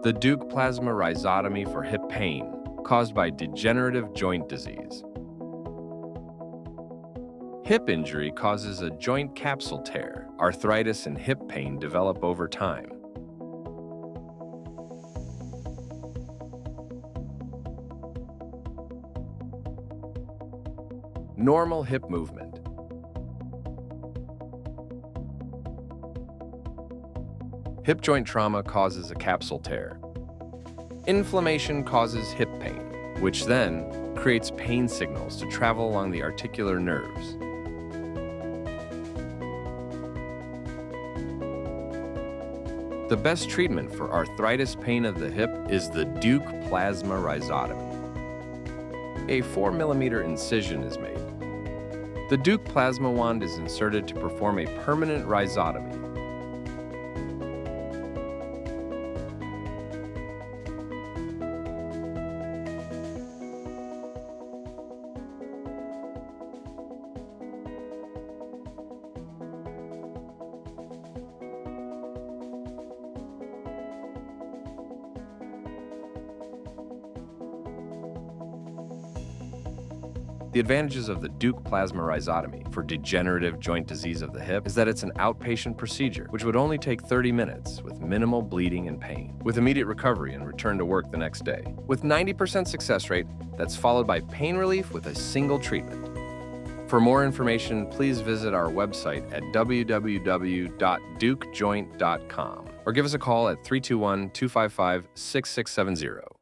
The Deuk plasma rhizotomy for hip pain, caused by degenerative joint disease. Hip injury causes a joint capsule tear. Arthritis and hip pain develop over time. Normal hip movement. Hip joint trauma causes a capsule tear. Inflammation causes hip pain, which then creates pain signals to travel along the articular nerves. The best treatment for arthritis pain of the hip is the Deuk plasma rhizotomy. A 4mm incision is made. The Deuk plasma wand is inserted to perform a permanent rhizotomy. The advantages of the Deuk plasma rhizotomy for degenerative joint disease of the hip is that it's an outpatient procedure, which would only take 30 minutes with minimal bleeding and pain, with immediate recovery and return to work the next day. With 90% success rate, that's followed by pain relief with a single treatment. For more information, please visit our website at www.deukjoint.com or give us a call at 321-255-6670.